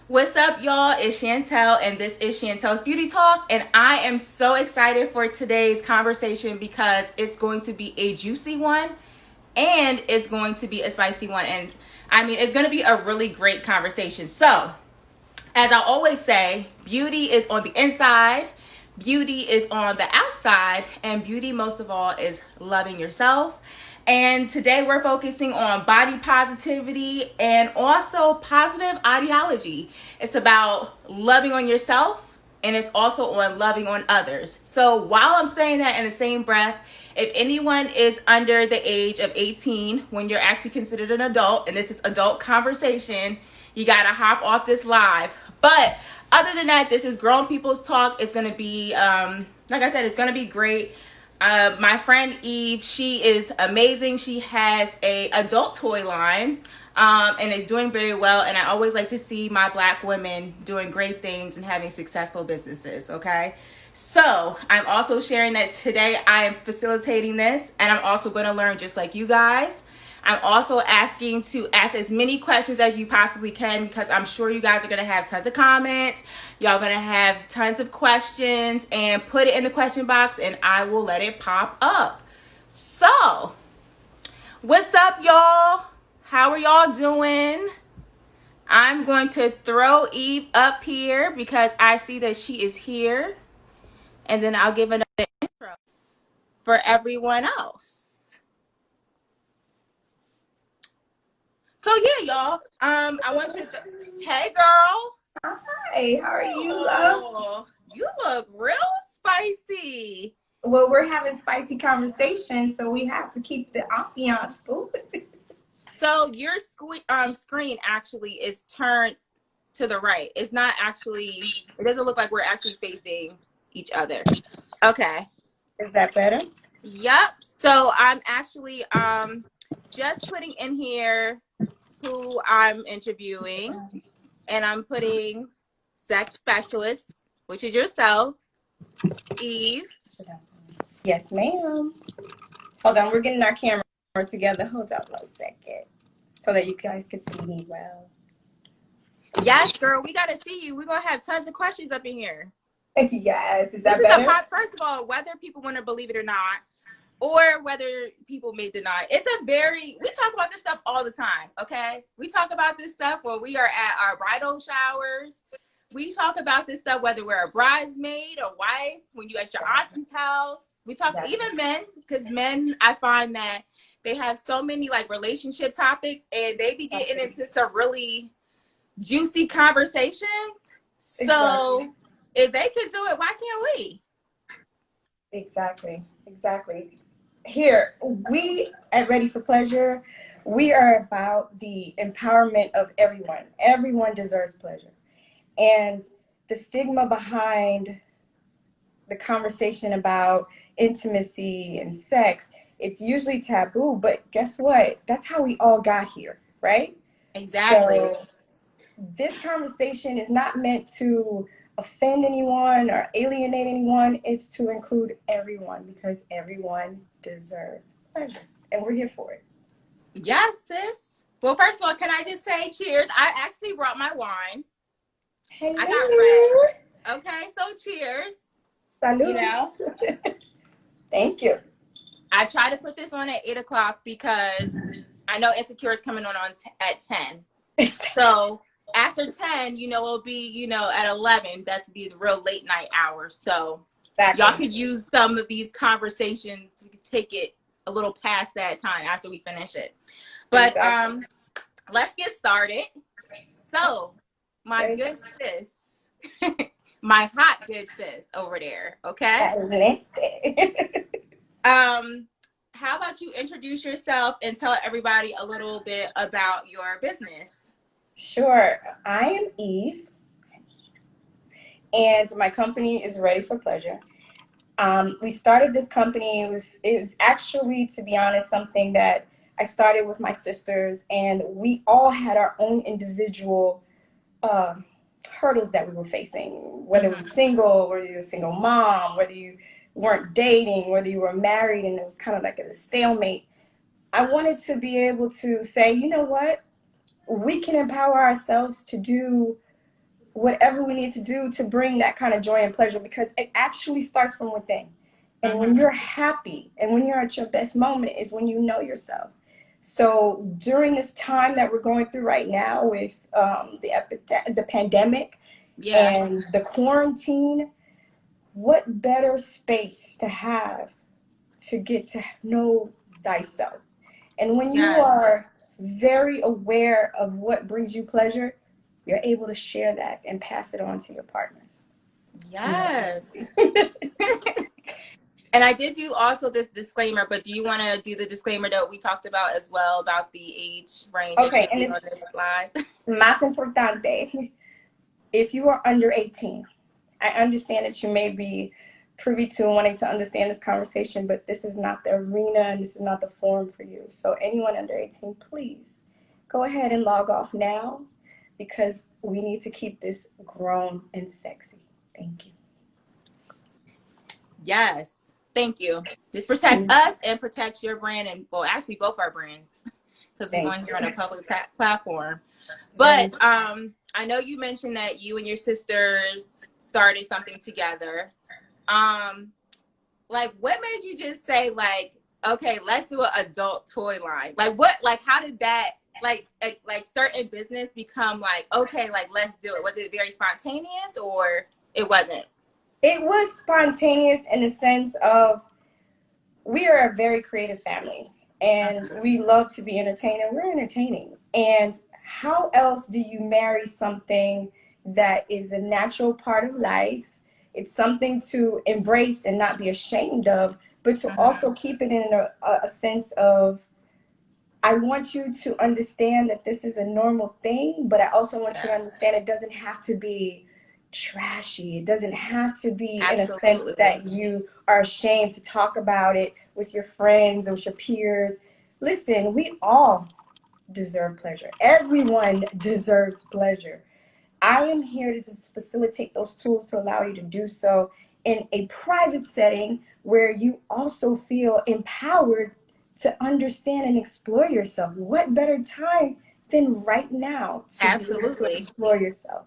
What's up, y'all? It's Chantel, and this is Chantel's Beauty Talk. And I am so excited for today's conversation because it's going to be a juicy one and it's going to be a spicy one. And I mean, it's going to be a really great conversation. So, as I always say, beauty is on the inside, beauty is on the outside, and beauty, most of all, is loving yourself. And today we're focusing on body positivity and also positive ideology. It's about loving on yourself and it's also on loving on others. So while I'm saying that in the same breath, if anyone is under the age of 18, when you're actually considered an adult, and this is adult conversation, you got to hop off this live. But other than that, this is grown people's talk. It's going to be, like I said, it's going to be great. My friend Eve, she is amazing. She has a adult toy line and is doing very well. And I always like to see my Black women doing great things and having successful businesses, okay? So I'm also sharing that today I am facilitating this, and I'm also going to learn just like you guys. I'm also asking to ask as many questions as you possibly can because I'm sure you guys are going to have tons of comments. Y'all going to have tons of questions, and put it in the question box and I will let it pop up. So, what's up, y'all? How are y'all doing? I'm going to throw Eve up here because I see that she is here. And then I'll give another intro for everyone else. So yeah, y'all. I want you to. Hey, girl. Hi, how are you, love? Oh, you look real spicy. Well, we're having spicy conversations, so we have to keep the ambiance good. So your screen actually is turned to the right. It's not actually. It doesn't look like we're actually facing each other. Okay. Is that better? Yep. So I'm actually just putting in here who I'm interviewing, and I'm putting sex specialist, which is yourself, Eve. Yes, ma'am. Hold on, we're getting our camera together. Hold on 1 second so that you guys can see me well. Yes, girl, we got to see you. We're going to have tons of questions up in here. Yes, is This that is better? first of all, whether people want to believe it or not, or whether people may deny. We talk about this stuff all the time, okay? We talk about this stuff when we are at our bridal showers. We talk about this stuff whether we're a bridesmaid or wife, when you at your auntie's house. We talk, even men, because men, I find that they have so many like relationship topics and they be getting into some really juicy conversations. So if they can do it, why can't we? Exactly. Here, we at Ready for Pleasure, we are about the empowerment of everyone. Everyone deserves pleasure. And the stigma behind the conversation about intimacy and sex, it's usually taboo, but guess what? That's how we all got here, right? Exactly. So this conversation is not meant to offend anyone or alienate anyone. It's to include everyone because everyone deserves pleasure, and we're here for it. Yes, sis. Well, first of all, can I just say cheers? I actually brought my wine. Hey, I got red. Okay, so cheers. Salud. You know, Thank you. I try to put this on at 8 o'clock because I know Insecure is coming on at 10. So after 10, it'll be, at 11. That's be the real late night hours. So y'all could use some of these conversations. We could take it a little past that time after we finish it. But let's get started. So my good sis, my hot good sis over there, okay? How about you introduce yourself and tell everybody a little bit about your business? Sure. I am Eve, and my company is Ready for Pleasure. We started this company. It was actually, to be honest, something that I started with my sisters, and we all had our own individual hurdles that we were facing, whether it was single, whether you were a single mom, whether you weren't dating, whether you were married, and it was kind of like a stalemate. I wanted to be able to say, you know what? We can empower ourselves to do whatever we need to do to bring that kind of joy and pleasure, because it actually starts from within. And when you're happy and when you're at your best moment is when you know yourself. So during this time that we're going through right now with the pandemic and the quarantine, what better space to have to get to know thyself? And when you are very aware of what brings you pleasure, you're able to share that and pass it on to your partners. Yes. And I did do also this disclaimer, but do you want to do the disclaimer that we talked about as well about the age range? Okay, and on this slide. Más importante, if you are under 18, I understand that you may be privy to wanting to understand this conversation, but this is not the arena and this is not the forum for you. So anyone under 18, please go ahead and log off now, because we need to keep this grown and sexy. Thank you. Yes. Thank you. This protects us and protects your brand, and well, actually both our brands, because we're going here on a public platform. But I know you mentioned that you and your sisters started something together. Like, what made you just say, like, okay, let's do an adult toy line? Like, what, like, how did that, like certain business become like, okay, like, let's do it? Was it very spontaneous, or it wasn't? It was spontaneous in the sense of we are a very creative family and we love to be entertained, and we're entertaining. And how else do you marry something that is a natural part of life? It's something to embrace and not be ashamed of, but to also keep it in a sense of, I want you to understand that this is a normal thing, but I also want you to understand it doesn't have to be trashy. It doesn't have to be in a sense that you are ashamed to talk about it with your friends or with your peers. Listen, we all deserve pleasure. Everyone deserves pleasure. I am here to just facilitate those tools to allow you to do so in a private setting where you also feel empowered to understand and explore yourself. What better time than right now to explore yourself?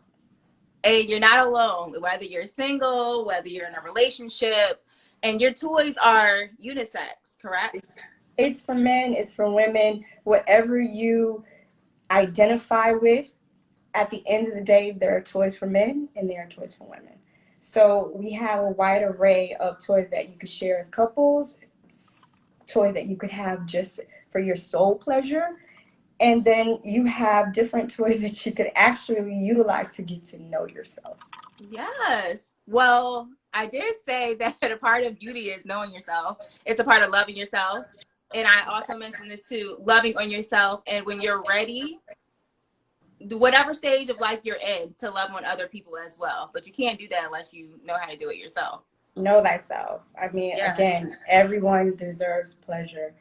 And you're not alone, whether you're single, whether you're in a relationship, and your toys are unisex, correct? It's for men, it's for women, whatever you identify with. At the end of the day, there are toys for men and there are toys for women. So we have a wide array of toys that you could share as couples, toys that you could have just for your soul pleasure. And then you have different toys that you could actually utilize to get to know yourself. Yes. Well, I did say that a part of beauty is knowing yourself. It's a part of loving yourself. And I also mentioned this too, loving on yourself. And when you're ready, whatever stage of life you're in, to love on other people as well. But you can't do that unless you know how to do it yourself. Know thyself. I mean, again, everyone deserves pleasure.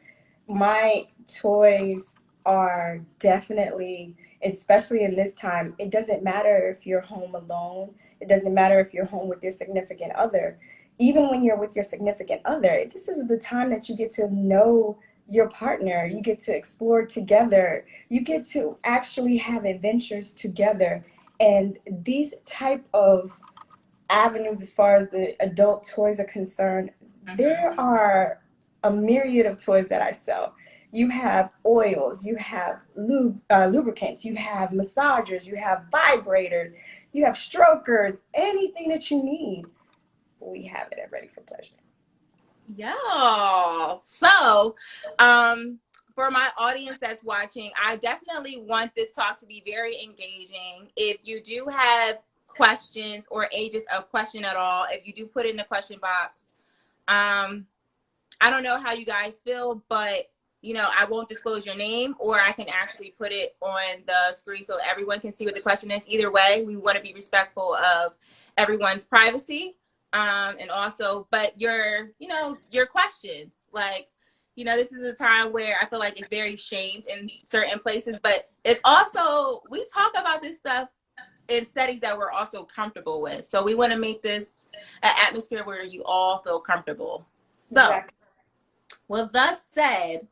My toys are definitely, especially in this time, it doesn't matter if you're home alone. It doesn't matter if you're home with your significant other. Even when you're with your significant other, this is the time that you get to know your partner. You get to explore together. You get to actually have adventures together. And these type of avenues, as far as the adult toys are concerned, there are a myriad of toys that I sell. You have oils, you have lubricants, you have massagers, you have vibrators, you have strokers, anything that you need, we have it at Ready for Pleasure. Yeah. So, for my audience that's watching, I definitely want this talk to be very engaging. If you do have questions or just a question at all, if you do put it in the question box, I don't know how you guys feel, but you know, I won't disclose your name, or I can actually put it on the screen so everyone can see what the question is. Either way, we want to be respectful of everyone's privacy. And also, but your questions, like, you know, this is a time where I feel like it's very shamed in certain places, but it's also, we talk about this stuff in settings that we're also comfortable with. So we want to make this an atmosphere where you all feel comfortable. So, well, thus said,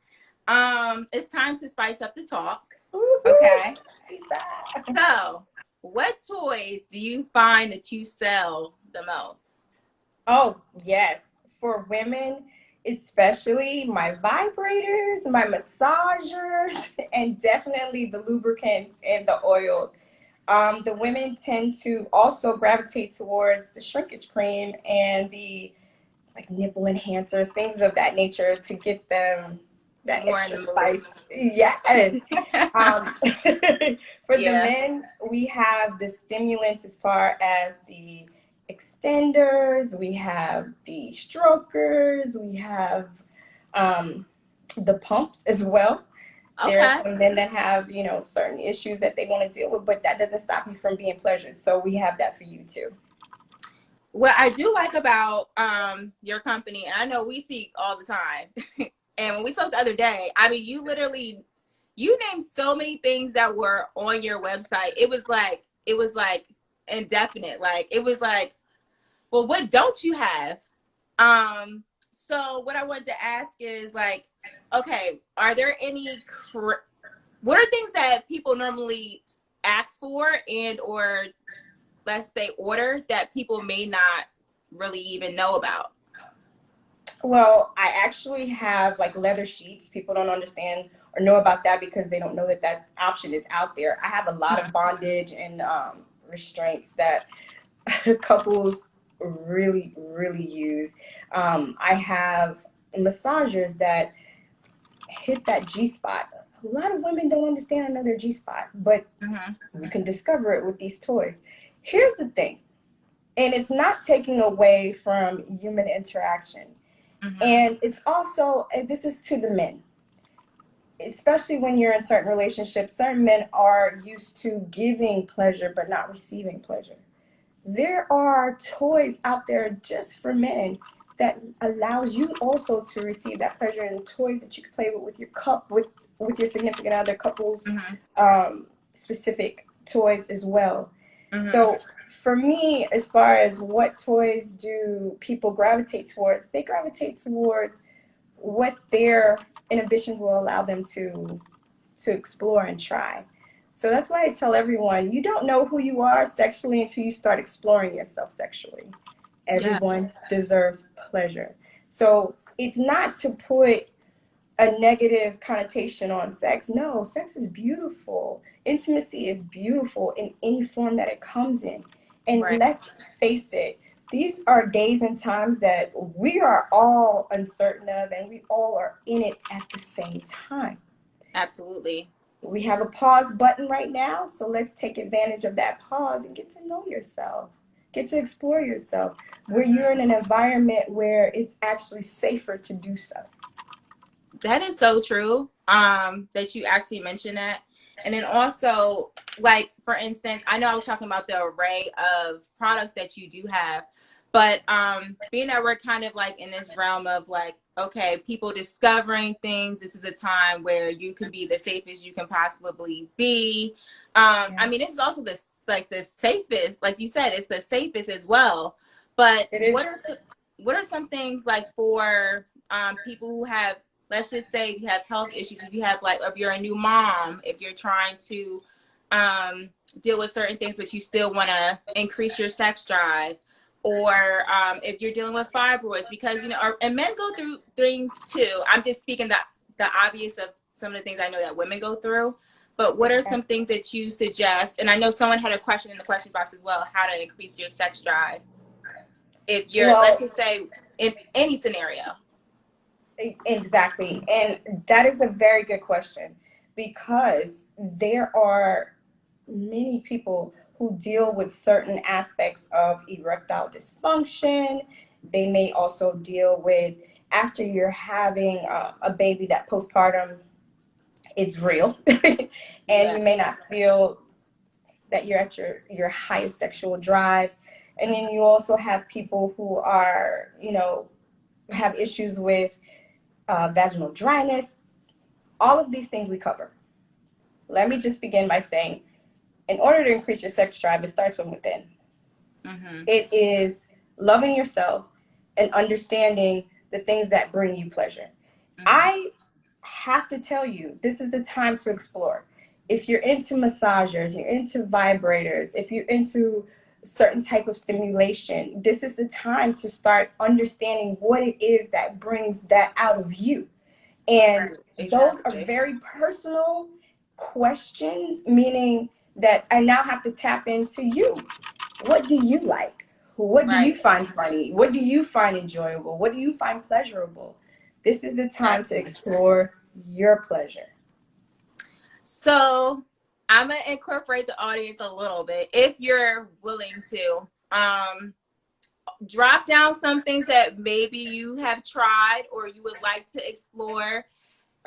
it's time to spice up the talk. Okay. So what toys do you find that you sell the most? Oh, yes. For women, especially my vibrators, my massagers, and definitely the lubricants and the oils. The women tend to also gravitate towards the shrinkage cream and the like nipple enhancers, things of that nature to get them that More in extra the spice. mood. Yes. Um, for the Yeah. men, we have the stimulants as far as the extenders, we have the strokers, we have um, the pumps as well. There are Okay. some men that have, certain issues that they want to deal with, but that doesn't stop you from being pleasured. So we have that for you too. What I do like about your company, and I know we speak all the time, and when we spoke the other day, I mean, you named so many things that were on your website. It was like indefinite. Like it was like, well, what don't you have? Um, so what I wanted to ask is like, okay, are there any what are things that people normally ask for and or let's say order that people may not really even know about? Well, I actually have like leather sheets. People don't understand or know about that because they don't know that that option is out there. I have a lot of bondage and restraints that couples really, really use. I have massagers that hit that G spot. A lot of women don't understand another G spot, but Mm-hmm. you can discover it with these toys. Here's the thing, and it's not taking away from human interaction. Mm-hmm. And it's also, and this is to the men, especially when you're in certain relationships, certain men are used to giving pleasure but not receiving pleasure. There are toys out there just for men that allows you also to receive that pleasure, and toys that you can play with your cup with your significant other, couples Mm-hmm. specific toys as well. Mm-hmm. So for me, as far as what toys do people gravitate towards, they gravitate towards what their inhibitions will allow them to explore and try. So that's why I tell everyone, you don't know who you are sexually until you start exploring yourself sexually. Yeah. Everyone deserves pleasure. So it's not to put a negative connotation on sex. No, sex is beautiful. Intimacy is beautiful in any form that it comes in. And Right. let's face it, these are days and times that we are all uncertain of, and we all are in it at the same time. Absolutely. We have a pause button right now, so let's take advantage of that pause and get to know yourself. Get to explore yourself, where Mm-hmm. you're in an environment where it's actually safer to do so. That is so true. That you actually mentioned that. And then also, like for instance, I know I was talking about the array of products that you do have, but being that we're kind of like in this realm of like, okay, people discovering things, this is a time where you can be the safest you can possibly be. I Yeah, mean, this is also the safest, like you said, it's the safest as well. But it is. what are some things like for people who have, let's just say if you have health issues, if you have like, if you're a new mom, if you're trying to um, deal with certain things, but you still want to increase your sex drive, or if you're dealing with fibroids, because and men go through things too. I'm just speaking the obvious of some of the things I know that women go through. But what are some Exactly. things that you suggest? And I know someone had a question in the question box as well, how to increase your sex drive. If you're, let's Well, just say, in any scenario. exactly. And that is a very good question because there are many people who deal with certain aspects of erectile dysfunction. They may also deal with, after you're having a baby, that postpartum is real. And Yeah. you may not feel that you're at your highest sexual drive. And then you also have people who are, have issues with vaginal dryness. All of these things we cover. Let me just begin by saying, in order to increase your sex drive, it starts from within. Mm-hmm. It is loving yourself and understanding the things that bring you pleasure. Mm-hmm. I have to tell you, this is the time to explore. if you're into massagers, you're into vibrators, if you're into certain type of stimulation, this is the time to start understanding what it is that brings that out of you. And Right. those are Exactly. very personal questions, meaning that I now have to tap into you. What do you like? What do you Right. find funny? What do you find enjoyable? What do you find pleasurable? This is the time to Exactly. explore your pleasure. So I'm gonna incorporate the audience a little bit if you're willing to. Drop down some things that maybe you have tried or you would like to explore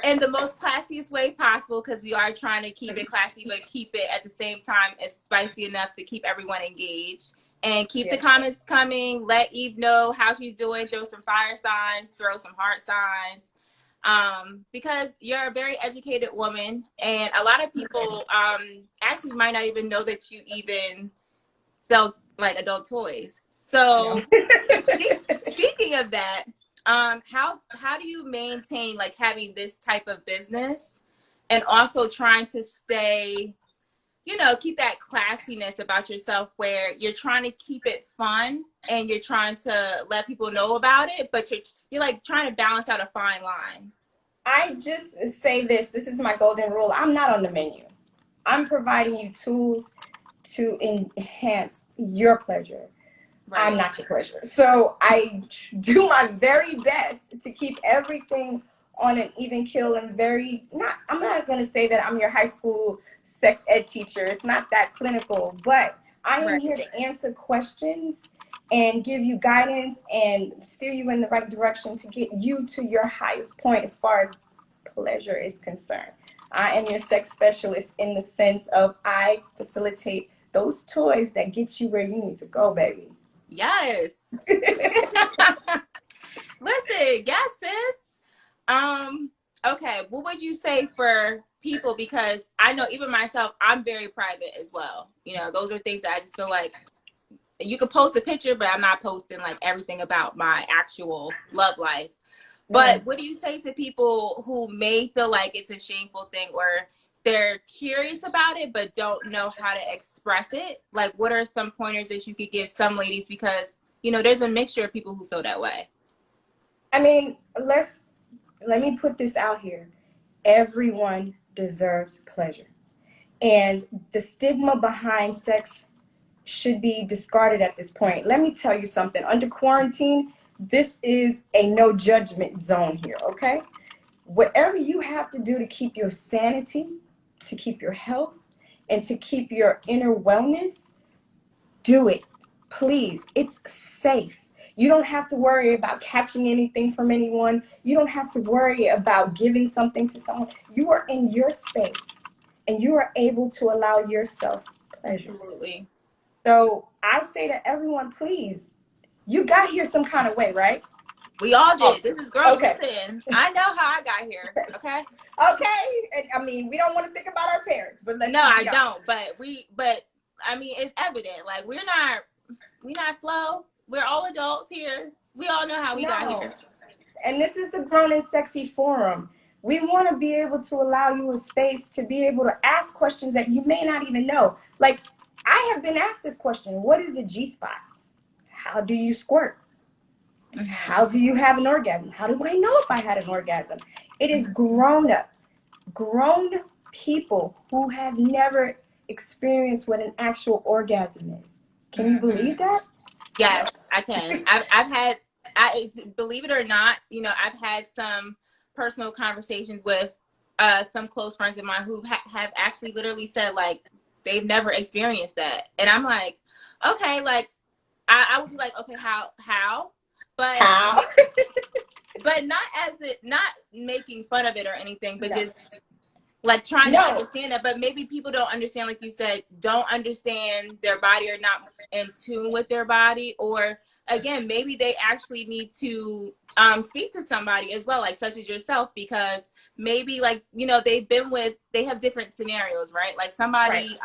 in the most classiest way possible, because we are trying to keep it classy but keep it at the same time as spicy enough to keep everyone engaged. And keep the Yeah. comments coming. Let Eve know how she's doing. Throw some fire signs, throw some heart signs, because you're a very educated woman, and a lot of people actually might not even know that you even sell like adult toys. No. So speaking of that, how do you maintain like having this type of business and also trying to stay, keep that classiness about yourself where you're trying to keep it fun and you're trying to let people know about it, but you're like trying to balance out a fine line. I just say this is my golden rule. I'm not on the menu. I'm providing you tools to enhance your pleasure. I'm Right. not your pleasure. So I do my very best to keep everything on an even keel and I'm not going to say that I'm your high school sex ed teacher. It's not that clinical, but I am Right. here to answer questions and give you guidance and steer you in the right direction to get you to your highest point as far as pleasure is concerned. I am your sex specialist in the sense of I facilitate those toys that get you where you need to go, baby. Yes. Listen, yes, sis. Um, okay, what would you say for people? Because I know even myself, I'm very private as well. Those are things that I just feel like you could post a picture, but I'm not posting like everything about my actual love life. But Mm. what do you say to people who may feel like it's a shameful thing, or they're curious about it but don't know how to express it? Like, what are some pointers that you could give some ladies? Because, there's a mixture of people who feel that way. I mean, let me put this out here. Everyone deserves pleasure. And the stigma behind sex should be discarded at this point. Let me tell you something. Under quarantine, this is a no judgment zone here, okay? Whatever you have to do to keep your sanity, to keep your health, and to keep your inner wellness, do it. Please. It's safe. You don't have to worry about catching anything from anyone. You don't have to worry about giving something to someone. You are in your space and you are able to allow yourself pleasure. Absolutely. So I say to everyone, please, you got here some kind of way, right? We all Oh, did. This is girl. okay. Listen, I know how I got here. Okay. Okay. And, I mean, we don't want to think about our parents, but let's No, just I be honest. don't. But I mean, it's evident. Like we're not slow. We're all adults here. We all know how we got No. here. And this is the Grown and Sexy Forum. We want to be able to allow you a space to be able to ask questions that you may not even know. Like, I have been asked this question: what is a G spot? How do you squirt? Mm-hmm. How do you have an orgasm? How do I know if I had an orgasm? It is grown-ups, grown people who have never experienced what an actual orgasm is. Can you Mm-hmm. believe that? No. Yes, I can. I've had, I believe it or not, I've had some personal conversations with some close friends of mine who have actually literally said like they've never experienced that, and I'm like, okay, like I would be like, okay, how, but How? not as it, not making fun of it or anything, but No. just like trying to No. understand that. But maybe people don't understand, like you said, don't understand their body or not in tune with their body, or again, maybe they actually need to speak to somebody as well, like such as yourself, because maybe like they have different scenarios, right? Like Right. somebody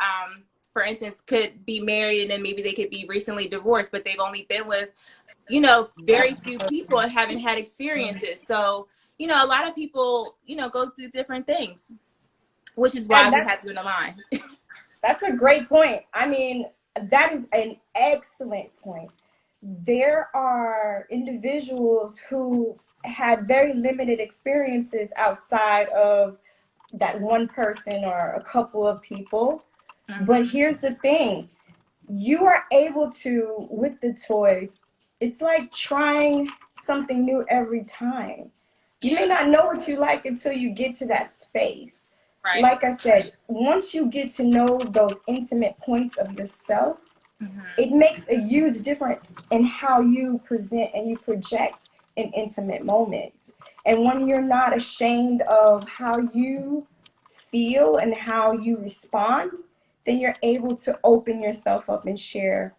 for instance could be married and then maybe they could be recently divorced, but they've only been with very few people and haven't had experiences. So a lot of people go through different things. which is why And we have you in the line. that's a great point. I mean, that is an excellent point. There are individuals who had very limited experiences outside of that one person or a couple of people. But here's the thing, you are able to, with the toys, it's like trying something new every time. You may not know what you like until you get to that space. Right. Like I said, once you get to know those intimate points of yourself, it makes a huge difference in how you present and you project in intimate moments. And when you're not ashamed of how you feel and how you respond, then you're able to open yourself up and share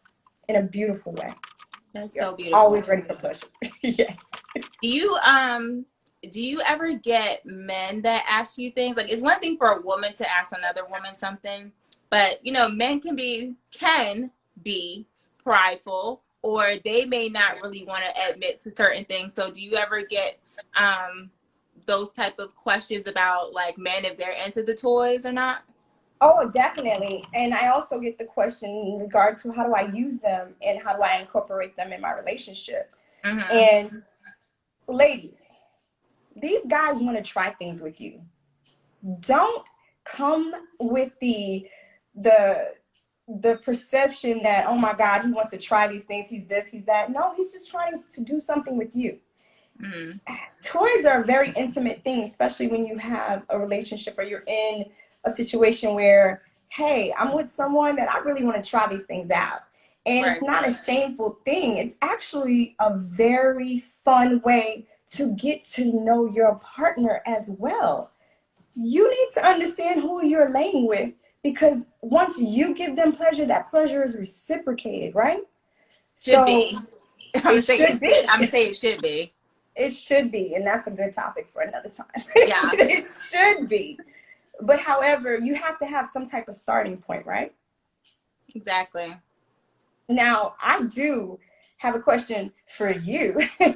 in a beautiful way. That's You're so beautiful. always ready for pleasure. Yes. Do you ever get men that ask you things? Like, it's one thing for a woman to ask another woman something, but you know, men can be prideful, or they may not really want to admit to certain things. So do you ever get those type of questions about like men, if they're into the toys or not? Oh, definitely. And I also get the question in regard to how do I use them and how do I incorporate them in my relationship. And ladies, these guys want to try things with you. Don't come with the perception that, oh my God, he wants to try these things, he's this, he's that. No, he's just trying to do something with you. Toys are a very intimate thing, especially when you have a relationship or you're in a situation where, hey, I'm with someone that I really want to try these things out. And It's not a shameful thing. It's actually a very fun way to get to know your partner as well. You need to understand who you're laying with, because once you give them pleasure, that pleasure is reciprocated, right? Should be. I'm gonna say it should be. It should be, and that's a good topic for another time. Yeah. It should be. But however, you have to have some type of starting point, right? Exactly. Now, I do have a question for you. Okay.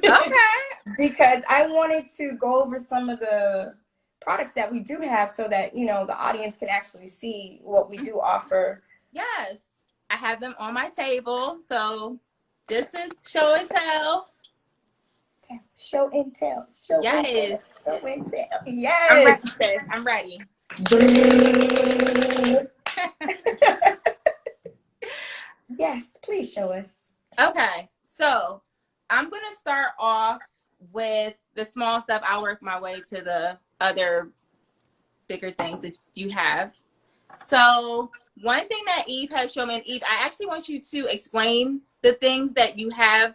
Because I wanted to go over some of the products that we do have so that, you know, the audience can actually see what we do offer. Yes. I have them on my table. So just to show and tell. Show and tell. Show and tell. Show and tell. Yes. I'm ready, sis. I'm ready. Yes, please show us. Okay. So I'm going to start off with the small stuff. I'll work my way to the other bigger things that you have. So one thing that Eve has shown me, and Eve, I actually want you to explain the things that you have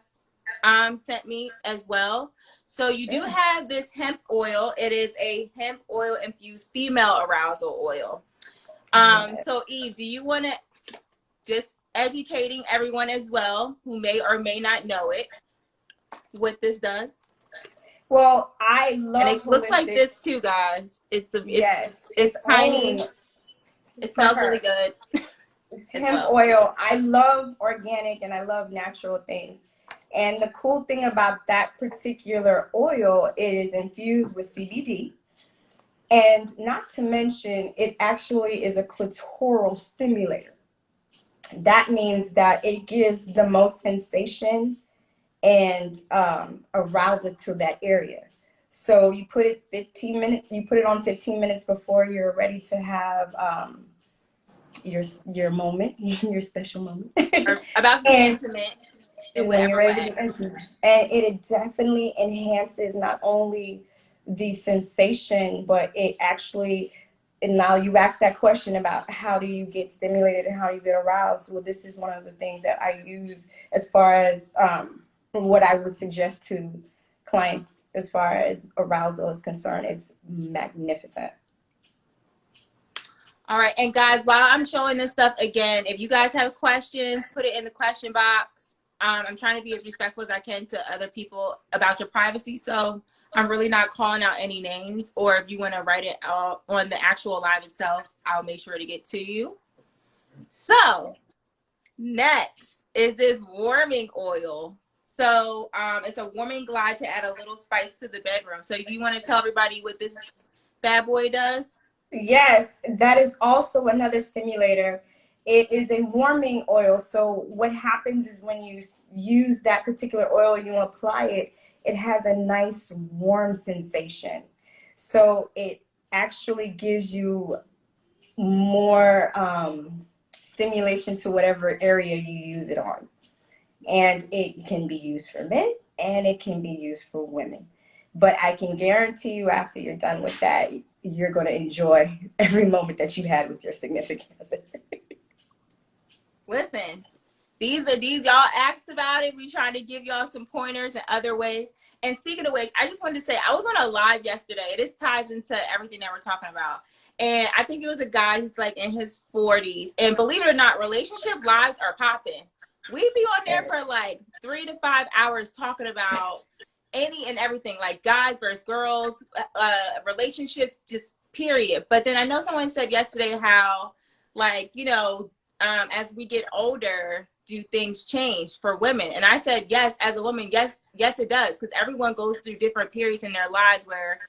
sent me as well. So you do have this hemp oil. It is a hemp oil infused female arousal oil. So Eve, do you want to just educating everyone as well who may or may not know it, what this does? Well, I love, and it looks like this too, guys. It's tiny. It smells really good. It's hemp oil. I love organic and I love natural things. And the cool thing about that particular oil is infused with CBD. And not to mention, it actually is a clitoral stimulator. That means that it gives the most sensation and arousal to that area. So you put it 15 minutes, you put it on 15 minutes before you're ready to have your moment, your special moment. Or about to be intimate. When you're ready to be intimate. And it definitely enhances not only the sensation, but it actually, and now you asked that question about how do you get stimulated and how you get aroused. Well, this is one of the things that I use as far as what I would suggest to clients as far as arousal is concerned. It's magnificent. All right. And guys, while I'm showing this stuff again, if you guys have questions, put it in the question box. I'm trying to be as respectful as I can to other people about your privacy. So I'm really not calling out any names, or if you want to write it out on the actual live itself, I'll make sure to get to you. So next is this warming oil. So it's a warming glide to add a little spice to the bedroom. So you want to tell everybody what this bad boy does? Yes, that is also another stimulator. It is a warming oil. So what happens is when you use that particular oil, you apply it, it has a nice warm sensation. So it actually gives you more stimulation to whatever area you use it on. And it can be used for men and it can be used for women. But I can guarantee you, after you're done with that, you're going to enjoy every moment that you had with your significant other. Listen, these y'all asked about it. We trying to give y'all some pointers and other ways. And speaking of which, I just wanted to say I was on a live yesterday. This ties into everything that we're talking about. And I think it was a guy, he's like in his 40s. And believe it or not, relationship lives are popping. We be on there for like 3 to 5 hours talking about any and everything, like guys versus girls, relationships, just period. But then I know someone said yesterday how, like, as we get older, do things change for women? And I said, yes, as a woman, yes, yes, it does. Because everyone goes through different periods in their lives where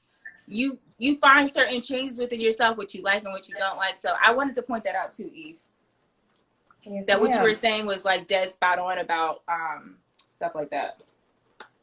you find certain changes within yourself, what you like and what you don't like. So I wanted to point that out too, Eve. Yes, That what you ma'am. were saying was like dead spot on about stuff like that.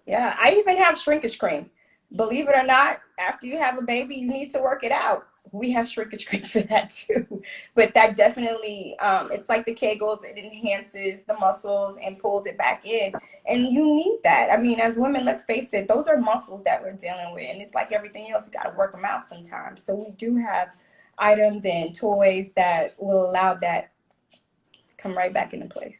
Yeah, I even have shrinkage cream. Believe it or not, after you have a baby, you need to work it out. We have shrinkage cream for that too. But that definitely, it's like the Kegels, it enhances the muscles and pulls it back in. And you need that. I mean, as women, let's face it, those are muscles that we're dealing with. And it's like everything else, you got to work them out sometimes. So we do have items and toys that will allow that to come right back into place.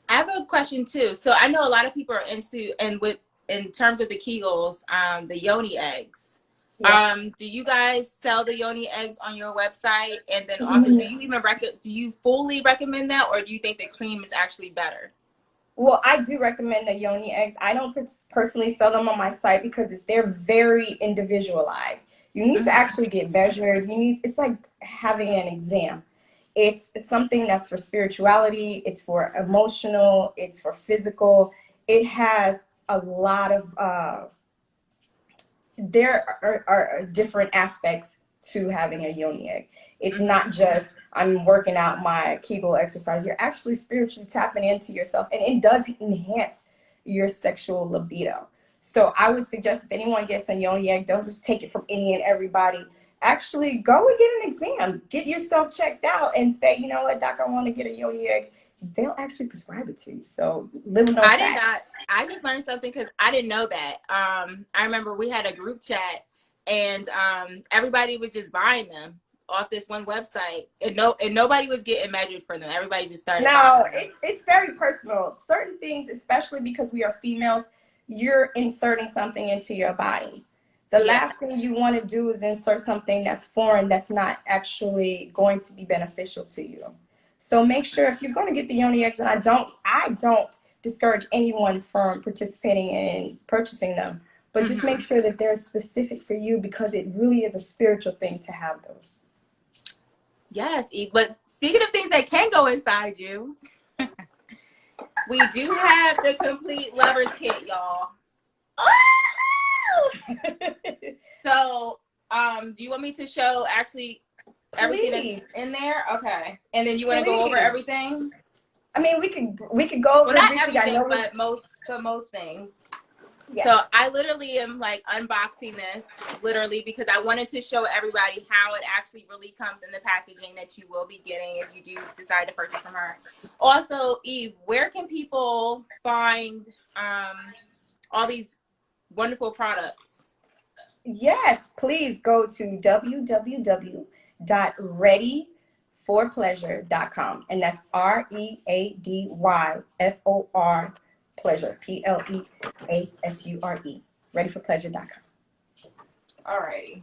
I have a question too. So I know a lot of people are into, and with in terms of the Kegels, the yoni eggs. Yes. Do you guys sell the yoni eggs on your website? And then also, do you fully recommend that, or do you think the cream is actually better? Well, I do recommend the yoni eggs. I don't personally sell them on my site because they're very individualized. You need to Mm-hmm. actually get measured. It's like having an exam. It's something that's for spirituality, it's for emotional, it's for physical. It has a lot of there are different aspects to having a yoni egg. It's Mm-hmm. not just I'm working out my Kegel exercise. You're actually spiritually tapping into yourself, and it does enhance your sexual libido. So I would suggest if anyone gets a yoni egg, don't just take it from any and everybody. Actually, go and get an exam. Get yourself checked out and say, you know what, doc, I want to get a yoni egg. They'll actually prescribe it to you. So live with no I did facts. not. I just learned something because I didn't know that. I remember we had a group chat, and everybody was just buying them off this one website, and nobody was getting measured for them. Everybody just started buying No, them. it's very personal. Certain things, especially because we are females, you're inserting something into your body. The Yeah, last thing you want to do is insert something that's foreign, that's not actually going to be beneficial to you. So make sure if you're going to get the yoni eggs, and I don't discourage anyone from participating in purchasing them, but just make mm-hmm. sure that they're specific for you because it really is a spiritual thing to have those. Yes, but speaking of things that can go inside you, we do have the complete lovers kit, y'all. So, do you want me to show actually everything that's Please, in there? Okay, and then you want to go over please. everything? I mean, we could go Well, over it not briefly. I everything, know we. but most things. Yes. So I literally am like unboxing this literally because I wanted to show everybody how it actually really comes in the packaging that you will be getting if you do decide to purchase from her. Also, Eve, where can people find all these wonderful products? Yes, please go to www.readyforpleasure.com, and that's READYFOR pleasure, PLEASURE, readyforpleasure.com. Alrighty.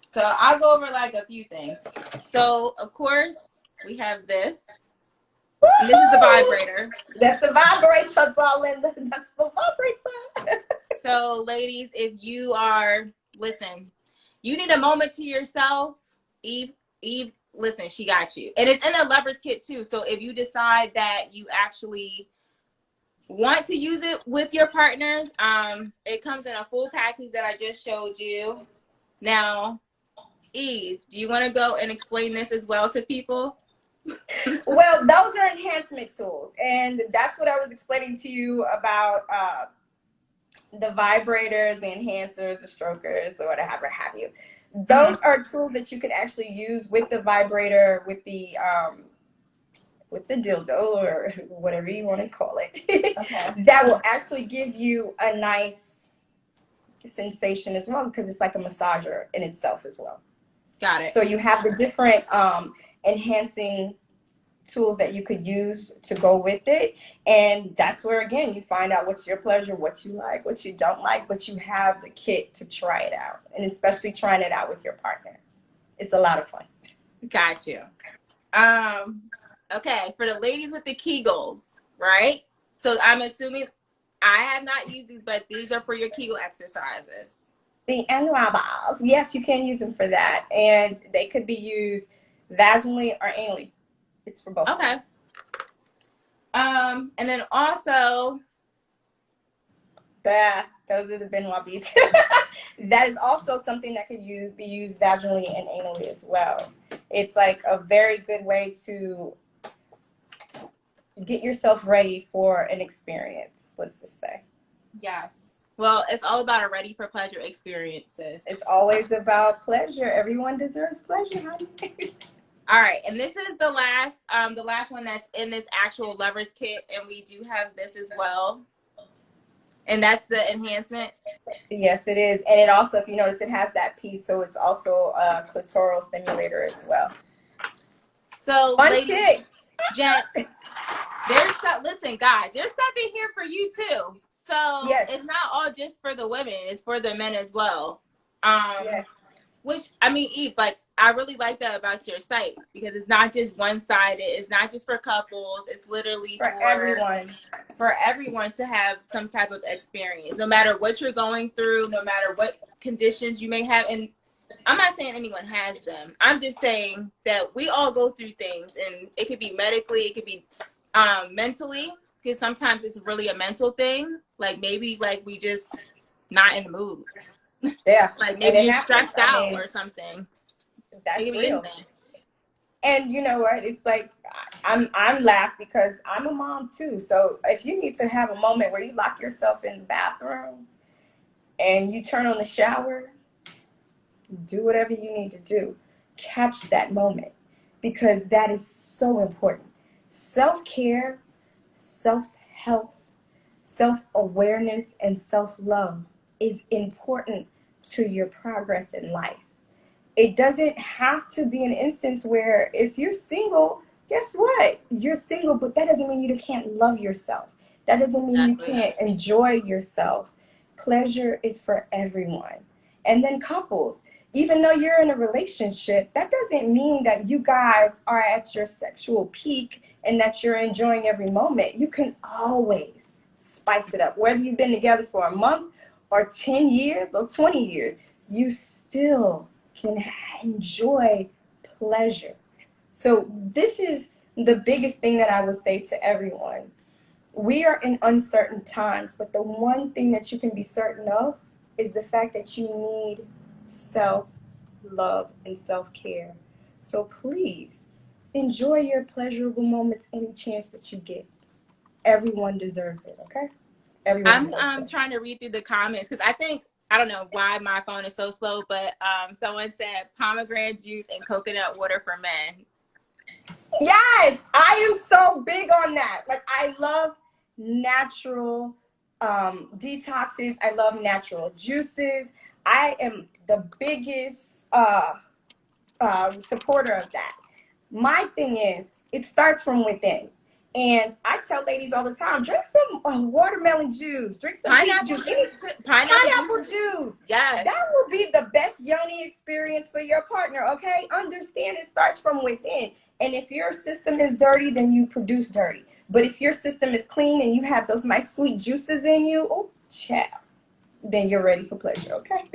So I'll go over like a few things. So of course we have this, and this is the Woo! vibrator. That's the vibrator, darling. That's the vibrator. So ladies, if you are listen, you need a moment to yourself, Eve, listen, she got you. And it's in a lover's kit too. So if you decide that you actually want to use it with your partners, it comes in a full package that I just showed you. Now, Eve, do you want to go and explain this as well to people? Well, those are enhancement tools, and that's what I was explaining to you about the vibrators, the enhancers, the strokers, or whatever have you. Those are tools that you can actually use with the vibrator, with the dildo, or whatever you want to call it. Okay. That will actually give you a nice sensation as well, because it's like a massager in itself as well. Got it. So you have the different enhancing tools that you could use to go with it, and that's where, again, you find out what's your pleasure, what you like, what you don't like, but you have the kit to try it out, and especially trying it out with your partner. It's a lot of fun. Got you. Okay, for the ladies with the Kegels, right? So I'm assuming, I have not used these, but these are for your Kegel exercises. The NY balls, yes, you can use them for that, and they could be used vaginally or anally. It's for both. Okay. And then also, those are the Benoit beads. That is also something that could be used vaginally and anally as well. It's like a very good way to get yourself ready for an experience, let's just say. Yes. Well, it's all about a ready for pleasure experiences. It's always about pleasure. Everyone deserves pleasure, honey. All right, and this is the last one that's in this actual lovers kit, and we do have this as well. And that's the enhancement? Yes, it is. And it also, if you notice, it has that piece, so it's also a clitoral stimulator as well. So, fun ladies, kit. Gents, there's stuff, listen, guys, there's stuff in here for you too. So yes. It's not all just for the women, it's for the men as well. Yes. Which, I mean, Eve, like, I really like that about your site, because it's not just one-sided. It's not just for couples. It's literally for everyone. For everyone to have some type of experience, no matter what you're going through, no matter what conditions you may have. And I'm not saying anyone has them. I'm just saying that we all go through things, and it could be medically, it could be mentally, because sometimes it's really a mental thing. Like, maybe, like, we just not in the mood. Yeah. Like, maybe you're stressed out or something. That's real. And you know what? It's like, I'm laughed because I'm a mom too. So if you need to have a moment where you lock yourself in the bathroom and you turn on the shower, do whatever you need to do. Catch that moment, because that is so important. Self-care, self-health, self-awareness, and self-love is important to your progress in life. It doesn't have to be an instance where, if you're single, guess what? You're single, but that doesn't mean you can't love yourself. That doesn't mean you can't enjoy yourself. Pleasure is for everyone. And then couples, even though you're in a relationship, that doesn't mean that you guys are at your sexual peak and that you're enjoying every moment. You can always spice it up. Whether you've been together for a month or 10 years or 20 years, you still can enjoy pleasure. So this is the biggest thing that I would say to everyone. We are in uncertain times, but the one thing that you can be certain of is the fact that you need self-love and self-care. So please enjoy your pleasurable moments any chance that you get. Everyone deserves it, okay? Everyone I'm trying to read through the comments, because I don't know why my phone is so slow, but someone said pomegranate juice and coconut water for men. Yes, I am so big on that. Like, I love natural detoxes. I love natural juices. I am the biggest supporter of that. My thing is, it starts from within. And I tell ladies all the time, drink some watermelon juice, drink some pineapple juice. Pineapple juice. Yes. That will be the best yoni experience for your partner, okay? Understand it starts from within. And if your system is dirty, then you produce dirty. But if your system is clean and you have those nice sweet juices in you, oh, child, then you're ready for pleasure, okay?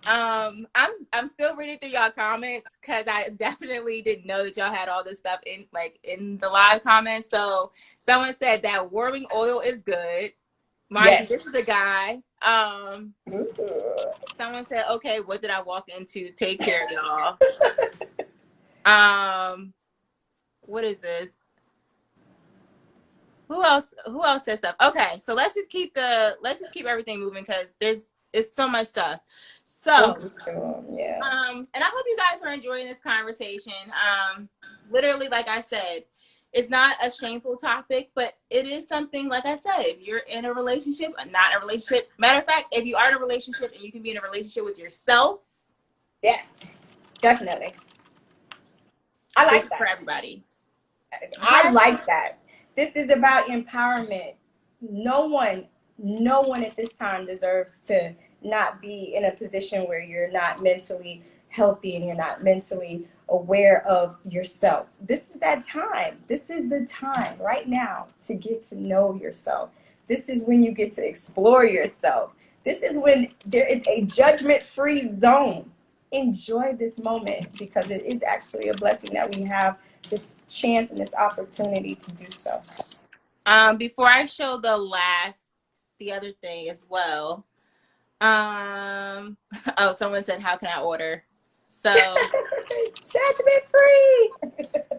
I'm still reading through y'all comments, because I definitely didn't know that y'all had all this stuff in the live comments. So someone said that warming oil is good. Mind you, Yes. this is a guy. Ooh. Someone said, okay, what did I walk into? Take care, y'all. What is this? Who else said stuff? Okay, so let's just keep everything moving because it's so much stuff. So Yeah. and I hope you guys are enjoying this conversation. Literally, like I said, it's not a shameful topic, but it is something, like I said, if you're in a relationship, not a relationship. Matter of fact, if you are in a relationship and you can be in a relationship with yourself, Yes, definitely. I this like is for that. everybody. I Okay? like that. This is about empowerment. No one at this time deserves to not be in a position where you're not mentally healthy and you're not mentally aware of yourself. This is that time. This is the time right now to get to know yourself. This is when you get to explore yourself. This is when there is a judgment-free zone. Enjoy this moment because it is actually a blessing that we have this chance and this opportunity to do so. Before I show the other thing as well. Oh, someone said, how can I order? So Judgment free.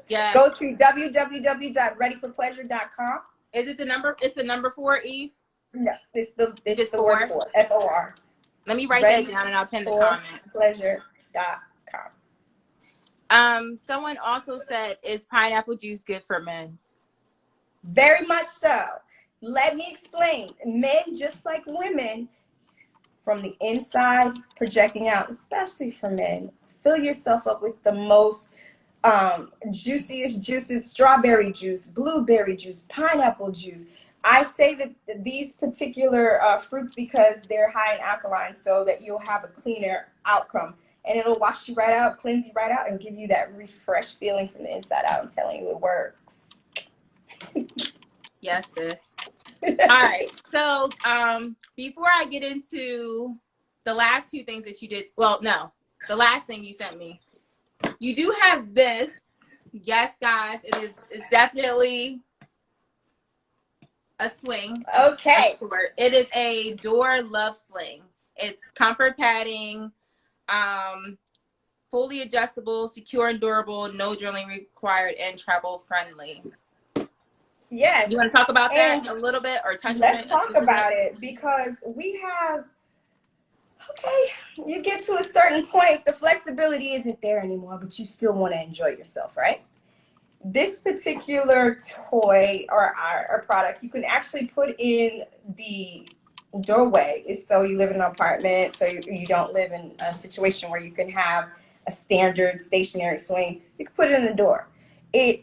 yeah. Go to www.readyforpleasure.com. Is it the number? It's the number 4, Eve? No, it's Just the word 4? for FOR. Let me write that down and I'll pin the comment. Readyforpleasure.com. Someone also said, is pineapple juice good for men? Very much so. Let me explain. Men, just like women, from the inside projecting out, especially for men, fill yourself up with the most juiciest juices: strawberry juice, blueberry juice, pineapple juice. I say that these particular fruits because they're high in alkaline, so that you'll have a cleaner outcome. And it'll wash you right out, cleanse you right out, and give you that refreshed feeling from the inside out. I'm telling you, it works. Yes, sis. All right. So before I get into the last 2 things that you did, well, no, the last thing you sent me, you do have this. Yes, guys, it's definitely a swing. Okay. It is a door love sling. It's comfort padding, fully adjustable, secure and durable, no drilling required, and travel friendly. Yes. You want to talk about that a little bit or touch on it? Let's talk about it because we have, okay, you get to a certain point, the flexibility isn't there anymore, but you still want to enjoy yourself, right? This particular toy or our product, you can actually put in the doorway. So you live in an apartment, so you don't live in a situation where you can have a standard stationary swing. You can put it in the door. It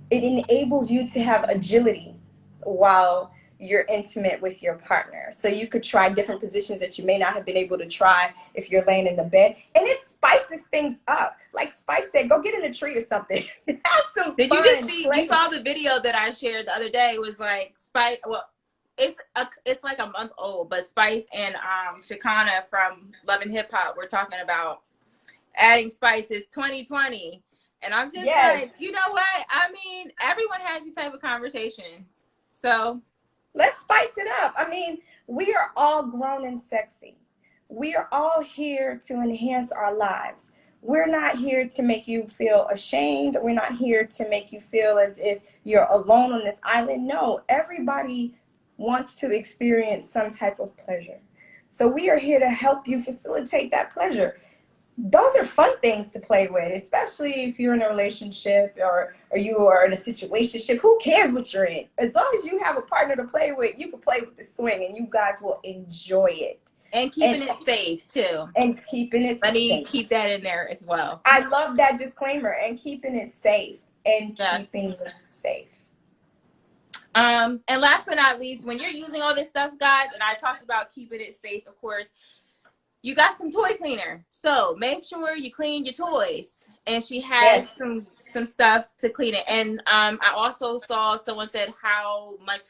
enables you to have agility while you're intimate with your partner. So you could try different positions that you may not have been able to try if you're laying in the bed. And it spices things up. Like Spice said, go get in a tree or something. Have some Did fun. you just see, you saw the video that I shared the other day? It was like Spice, well, it's like a month old, but Spice and Shakana from Love and Hip Hop were talking about adding spices 2020. And I'm just like, you know what? I mean, everyone has these type of conversations. So let's spice it up. I mean, we are all grown and sexy. We are all here to enhance our lives. We're not here to make you feel ashamed. We're not here to make you feel as if you're alone on this island. No, everybody wants to experience some type of pleasure. So we are here to help you facilitate that pleasure. Those are fun things to play with, especially if you're in a relationship or you are in a situationship. Who cares what you're in? As long as you have a partner to play with, you can play with the swing and you guys will enjoy it. And keeping it safe too. And keeping it Let safe. me keep that in there as well. I love that disclaimer. And keeping it safe. And keeping it safe. And last but not least, when you're using all this stuff, guys, and I talked about keeping it safe, of course, you got some toy cleaner. So make sure you clean your toys. And she has some stuff to clean it. And I also saw someone said how much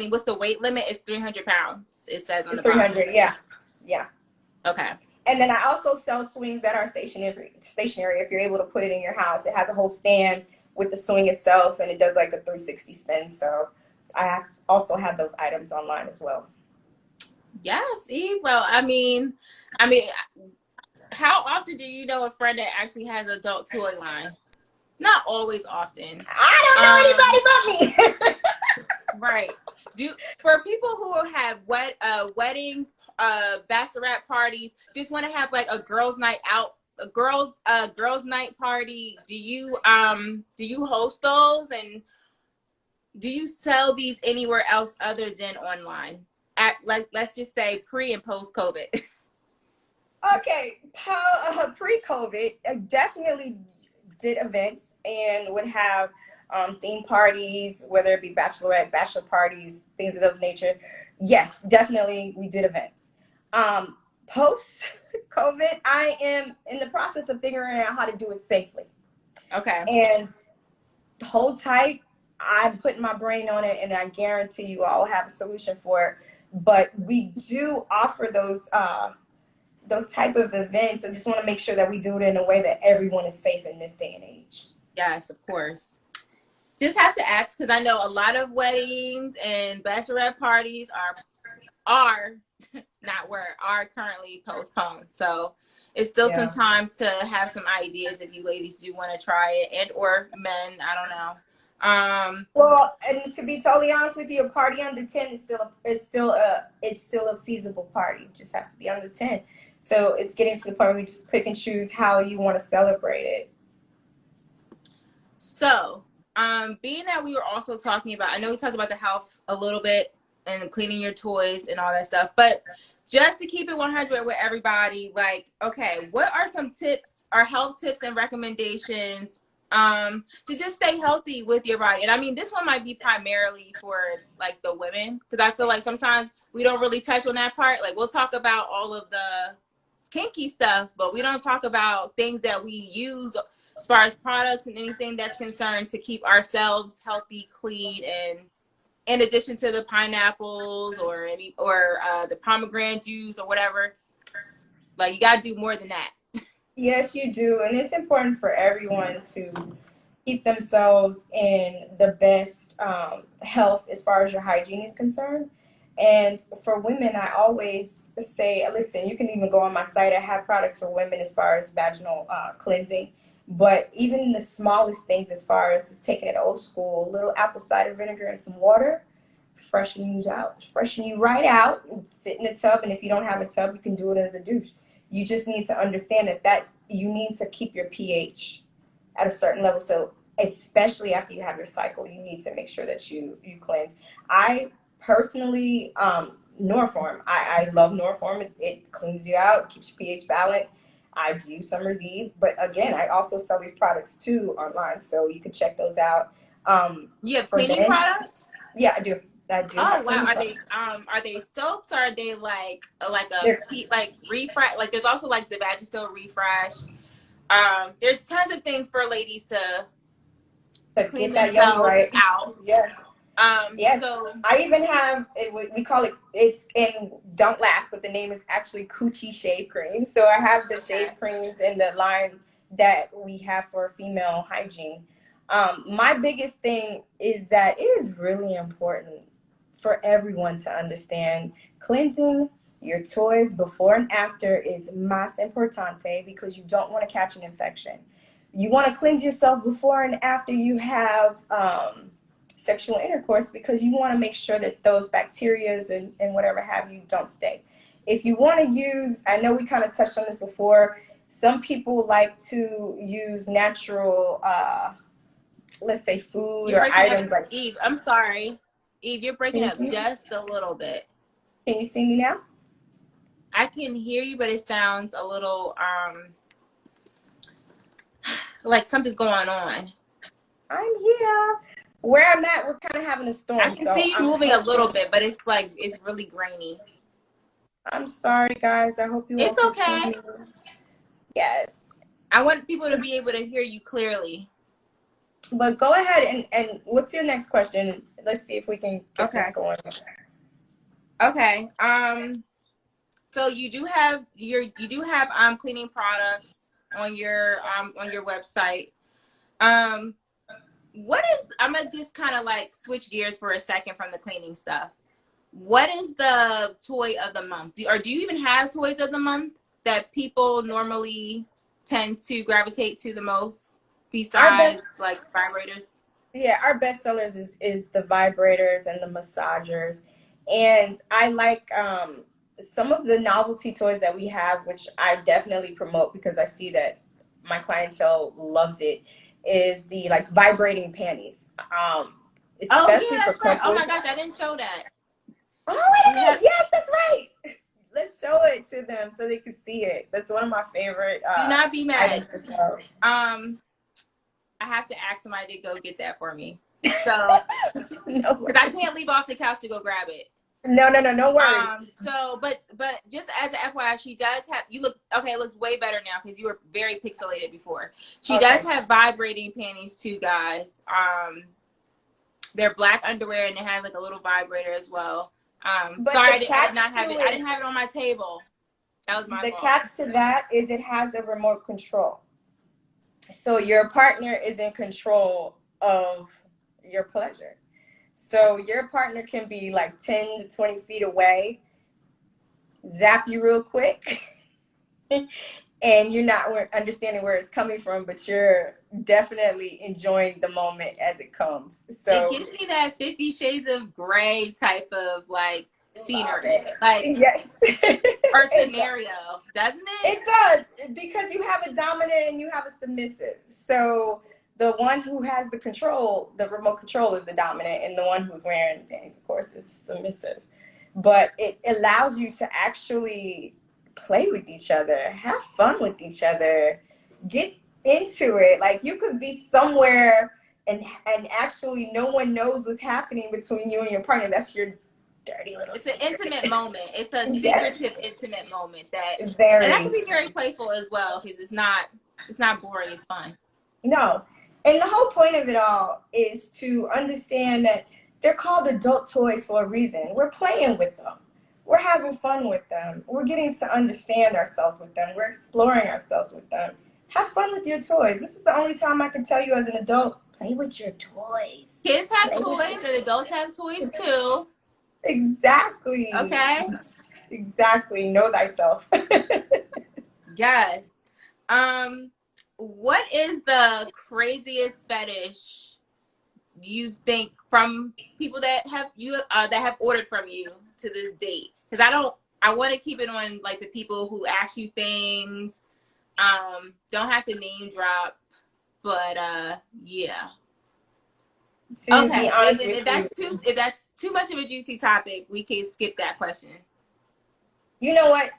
what's the weight limit? It's 300 pounds. It says on the 300, yeah. Okay. And then I also sell swings that are stationary if you're able to put it in your house. It has a whole stand with the swing itself, and it does like a 360 spin. So also have those items online as well. Yes, Eve. Well, I mean, how often do you know a friend that actually has an adult toy line? Not always often. I don't know anybody but me. Right. For people who have weddings, bachelorette parties, just want to have like a girls' night out, a girls' night party. Do you host those, and do you sell these anywhere else other than online? At, like, let's just say pre and post COVID. Okay, pre-COVID, I definitely did events and would have theme parties, whether it be bachelor parties, things of those nature. Yes, definitely we did events. Post-COVID, I am in the process of figuring out how to do it safely. Okay. And hold tight. I'm putting my brain on it, and I guarantee you I'll have a solution for it. But we do offer those type of events. I just want to make sure that we do it in a way that everyone is safe in this day and age. Yes, of course. Just have to ask because I know a lot of weddings and bachelorette parties are are currently postponed. So it's still some time to have some ideas if you ladies do want to try it, and or men. I don't know. Well, and to be totally honest with you, a party under 10 is still a feasible party. It just has to be under 10. So it's getting to the point where you just pick and choose how you want to celebrate it. So, being that we were also talking about, I know we talked about the health a little bit and cleaning your toys and all that stuff, but just to keep it 100 with everybody, like, okay, what are some tips or health tips and recommendations to just stay healthy with your body? And I mean, this one might be primarily for like the women, because I feel like sometimes we don't really touch on that part. Like, we'll talk about all of the kinky stuff, but we don't talk about things that we use as far as products and anything that's concerned to keep ourselves healthy, clean, and in addition to the pineapples or the pomegranate juice or whatever. Like, you got to do more than that. Yes, you do. And it's important for everyone to keep themselves in the best health as far as your hygiene is concerned. And for women, I always say, listen, you can even go on my site. I have products for women as far as vaginal cleansing. But even the smallest things as far as just taking it old school, a little apple cider vinegar and some water, freshen you right out, and sit in the tub. And if you don't have a tub, you can do it as a douche. You just need to understand that you need to keep your pH at a certain level. So especially after you have your cycle, you need to make sure that you cleanse. I personally, Norform, I love Norform. It cleans you out, keeps your pH balanced. I use Summer's Eve, but again, I also sell these products too online, so you can check those out. You have cleaning products? Yeah, I do. Oh wow, are they soaps, or are they like a refresh? Like, there's also like the Vagisil refresh. There's tons of things for ladies to clean themselves right out. Yeah. Yes. So I even have we call it's in, don't laugh, but the name is actually Coochie Shave Cream. So I have the shave creams in the line that we have for female hygiene. My biggest thing is that it is really important for everyone to understand cleansing your toys before and after is más importante, because you don't want to catch an infection. You want to cleanse yourself before and after you have sexual intercourse, because you want to make sure that those bacteria and whatever have you don't stay. If you want to use, I know we kind of touched on this before, some people like to use natural, let's say food or items like... Eve, I'm sorry. Eve, you're breaking up just a little bit. Can you see me now? I can hear you, but it sounds a little like something's going on. I'm here. Where I'm at, we're kind of having a storm. I can see you moving a little bit, but it's really grainy. I'm sorry, guys. I hope you. It's okay. Yes. I want people to be able to hear you clearly. But go ahead and what's your next question? Let's see if we can get this going. Okay. So you do have cleaning products on your website. what is, I'm gonna just kind of like switch gears for a second from the cleaning stuff. What is the toy of the month? Or do you even have toys of the month that people normally tend to gravitate to the most besides like vibrators? Yeah, our best sellers is the vibrators and the massagers. And I like some of the novelty toys that we have, which I definitely promote because I see that my clientele loves it, is the like vibrating panties. Oh Especially yeah, for that's right. Oh couples. my gosh, I didn't show that. Oh, wait a minute. Yes, that's right. Let's show it to them so they can see it. That's one of my favorite Do not be mad. items to sell. I have to ask somebody to go get that for me. So, No, because I can't leave off the couch to go grab it. no worries. So, but just as an FYI, she does have, you look, okay, it looks way better now because you were very pixelated before. She does have vibrating panties too, guys. They're black underwear and it has like a little vibrator as well. Sorry, I did not have it. I didn't have it on my table. That was my fault. The catch to that is it has a remote control. So your partner is in control of your pleasure. So your partner can be like 10 to 20 feet away, zap you real quick, and you're not understanding where it's coming from, but you're definitely enjoying the moment as it comes. So it gives me that 50 Shades of Grey type of like scenery, like yes, or scenario, doesn't it? It does, because you have a dominant and you have a submissive. So the one who has the control, the remote control, is the dominant, and the one who's wearing things, of course, is submissive. But it allows you to actually play with each other, have fun with each other, get into it. Like you could be somewhere and actually no one knows what's happening between you and your partner. That's your dirty little. It's an intimate moment. It's a secretive, intimate moment that, and that can be very playful as well because it's not boring. It's fun. No, and the whole point of it all is to understand that they're called adult toys for a reason. We're playing with them. We're having fun with them. We're getting to understand ourselves with them. We're exploring ourselves with them. Have fun with your toys. This is the only time I can tell you as an adult, play with your toys. Kids have toys and adults have toys too. Exactly. Okay. Exactly. Know thyself. Yes. What is the craziest fetish you think from people that have that have ordered from you to this date? Because I want to keep it on like the people who ask you things. Don't have to name drop, but yeah. To be honest with you, if that's too much of a juicy topic, we can skip that question. You know what?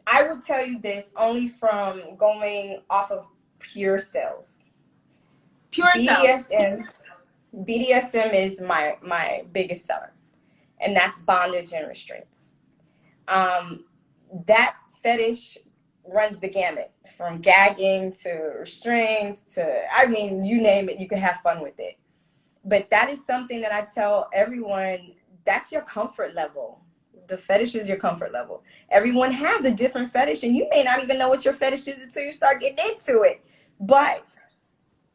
I will tell you this only from going off of pure sales. BDSM is my biggest seller, and that's bondage and restraints. That fetish runs the gamut from gagging to restraints to, I mean, you name it, you can have fun with it. But that is something that I tell everyone, that's your comfort level. The fetish is your comfort level. Everyone has a different fetish, and you may not even know what your fetish is until you start getting into it. But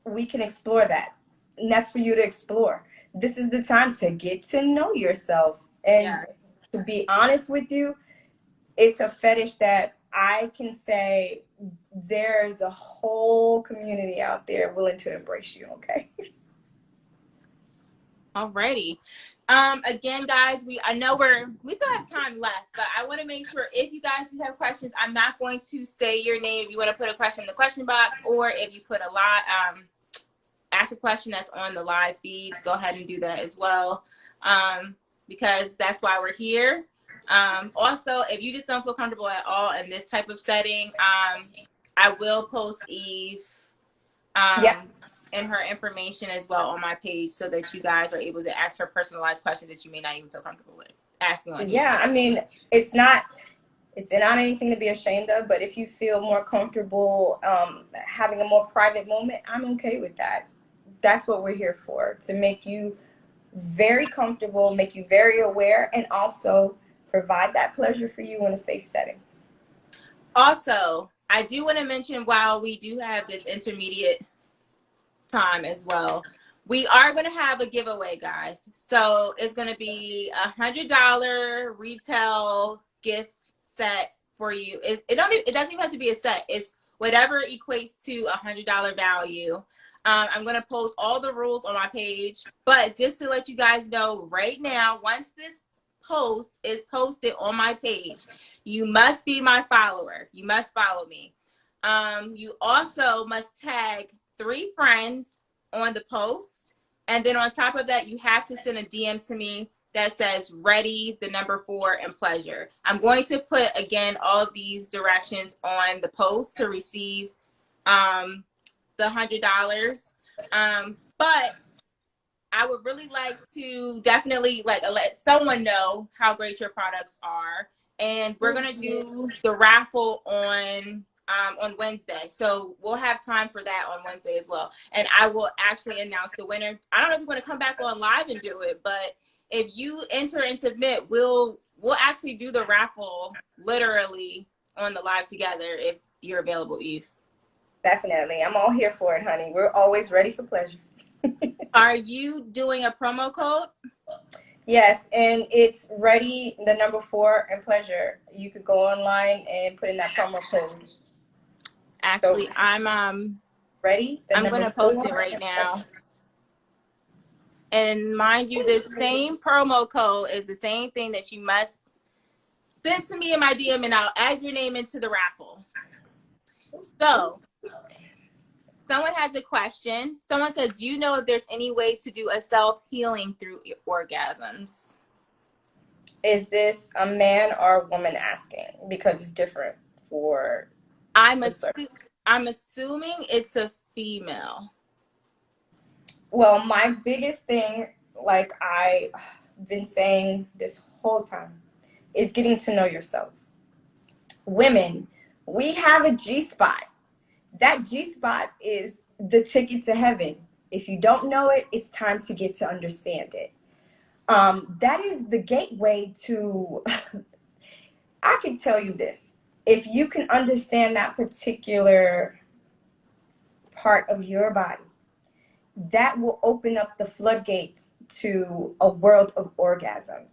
we can explore that. And that's for you to explore. This is the time to get to know yourself. And to be honest with you, it's a fetish that I can say there's a whole community out there willing to embrace you, okay? Alrighty. Again, guys, I know we still have time left, but I want to make sure if you guys do have questions, I'm not going to say your name. If you want to put a question in the question box, or if you put ask a question that's on the live feed, go ahead and do that as well. Because that's why we're here. Also, if you just don't feel comfortable at all in this type of setting, I will post Eve. And her information as well on my page so that you guys are able to ask her personalized questions that you may not even feel comfortable with asking on. Yeah, I mean, it's not anything to be ashamed of, but if you feel more comfortable having a more private moment, I'm okay with that. That's what we're here for, to make you very comfortable, make you very aware, and also provide that pleasure for you in a safe setting. Also, I do want to mention, while we do have this intermediate time as well, We are going to have a giveaway, guys. So it's going to be $100 retail gift set for you. It doesn't even have to be a set. It's whatever equates to $100 value. I'm going to post all the rules on my page, but just to let you guys know right now, once this post is posted on my page, you must be my follower. You must follow me. You also must tag 3 friends on the post. And then on top of that, you have to send a DM to me that says ready, the number 4, and pleasure. I'm going to put, again, all of these directions on the post to receive the $100. But I would really like to definitely let someone know how great your products are. And we're going to do the raffle on Wednesday. So we'll have time for that on Wednesday as well. And I will actually announce the winner. I don't know if you're going to come back on live and do it, but if you enter and submit, we'll actually do the raffle literally on the live together if you're available, Eve. Definitely. I'm all here for it, honey. We're always ready for pleasure. Are you doing a promo code? Yes, and it's ready, the number 4, and pleasure. You could go online and put in that promo code. Actually, so, I'm ready. I'm going to post it right now. And mind you, this same promo code is the same thing that you must send to me in my DM, and I'll add your name into the raffle. So, someone has a question. Someone says, do you know if there's any ways to do a self-healing through orgasms? Is this a man or a woman asking? Because it's different for... I'm assuming it's a female. Well, my biggest thing, like I've been saying this whole time, is getting to know yourself. Women, we have a G-spot. That G-spot is the ticket to heaven. If you don't know it, it's time to get to understand it. That is the gateway to, I can tell you this, if you can understand that particular part of your body, that will open up the floodgates to a world of orgasms.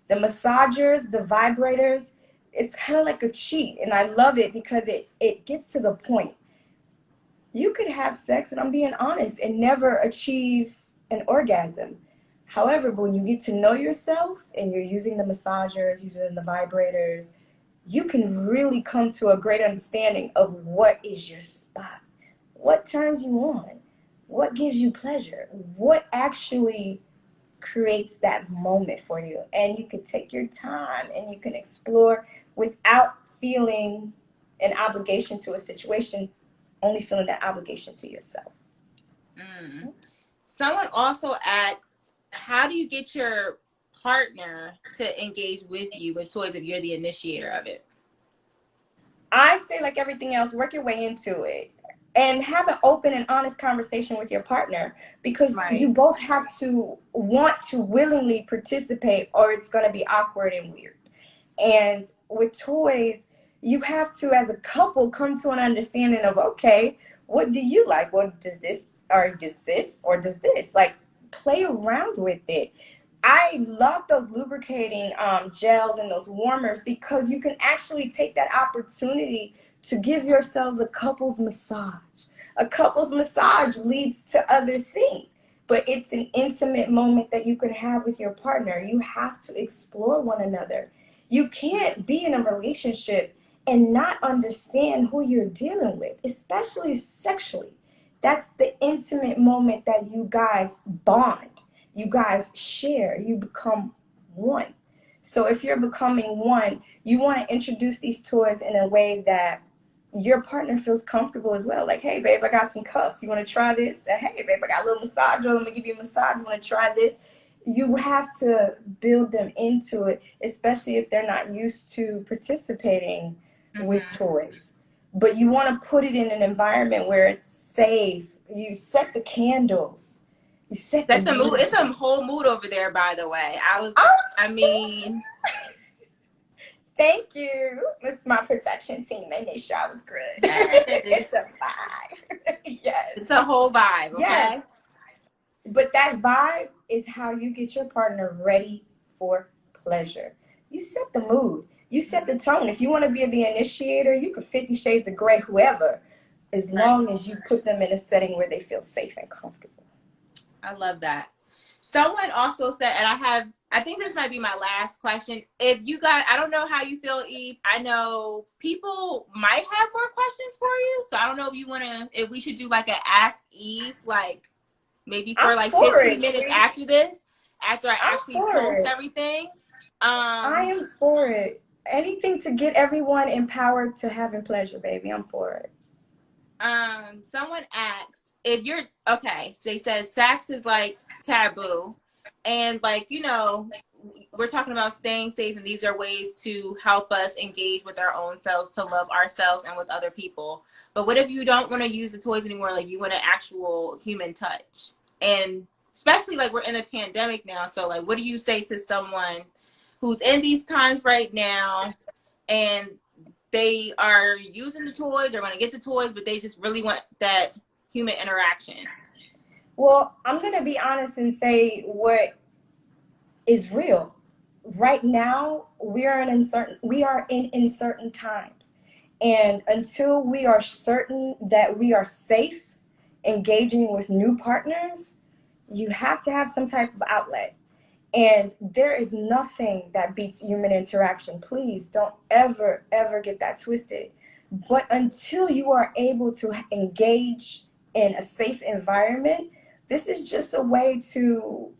The massagers, the vibrators, it's kind of like a cheat, and I love it because it gets to the point. You could have sex, and I'm being honest, and never achieve an orgasm. However, when you get to know yourself and you're using the massagers, using the vibrators, you can really come to a great understanding of what is your spot, what turns you on, what gives you pleasure, what actually creates that moment for you. And you can take your time and you can explore without feeling an obligation to a situation, only feeling that obligation to yourself. Someone also asked, how do you get your partner to engage with you with toys if you're the initiator of it? I say, like everything else, work your way into it and have an open and honest conversation with your partner, because you both have to want to willingly participate, or it's going to be awkward and weird. And with toys, you have to, as a couple, come to an understanding of, okay, what do you like? Well, does this, or does this, or does this? Like, play around with it. I love those lubricating gels and those warmers, because you can actually take that opportunity to give yourselves a couple's massage. A couple's massage leads to other things, but it's an intimate moment that you can have with your partner. You have to explore one another. You can't be in a relationship and not understand who you're dealing with, especially sexually. That's the intimate moment that you guys bond. You guys share. You become one. So if you're becoming one, you want to introduce these toys in a way that your partner feels comfortable as well. Like, hey, babe, I got some cuffs. You want to try this? Hey, babe, I got a little massage. Let me give you a massage. You want to try this? You have to build them into it, especially if they're not used to participating with toys. But you want to put it in an environment where it's safe. You set the candles. You set the mood. It's a whole mood over there, by the way. Thank you. This is my protection team. They made sure I was good. It's a vibe. Yes. It's a whole vibe, okay? Yes. But that vibe is how you get your partner ready for pleasure. You set the mood. You set the tone. If you want to be the initiator, you can 50 Shades of Grey, whoever, as Right. long as you put them in a setting where they feel safe and comfortable. I love that. Someone also said, and I think this might be my last question. If you guys, I don't know how you feel, Eve. I know people might have more questions for you. So I don't know if you want to, if we should do like an Ask Eve, like maybe for I'm like for 15 it. minutes after this, after I I'm actually for post it. everything. I am for it. Anything to get everyone empowered to having pleasure, baby. I'm for it. Someone asks if you're okay. So they said sex is like taboo, and like we're talking about staying safe, and these are ways to help us engage with our own selves, to love ourselves and with other people. But what if you don't want to use the toys anymore? Like you want an actual human touch, and especially like we're in a pandemic now. So like, what do you say to someone who's in these times right now, and they are using the toys, they're going to get the toys, but they just really want that human interaction? Well, I'm going to be honest and say what is real. Right now, we are in uncertain times. And until we are certain that we are safe engaging with new partners, you have to have some type of outlet. And there is nothing that beats human interaction. Please don't ever, ever get that twisted. But until you are able to engage in a safe environment, this is just a way to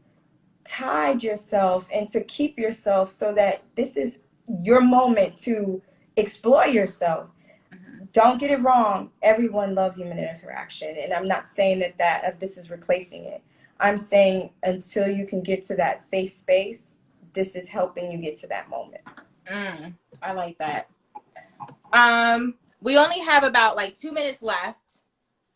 tide yourself and to keep yourself so that this is your moment to explore yourself. Mm-hmm. Don't get it wrong. Everyone loves human interaction. And I'm not saying that this is replacing it. I'm saying until you can get to that safe space, this is helping you get to that moment. I like that. We only have about like 2 minutes left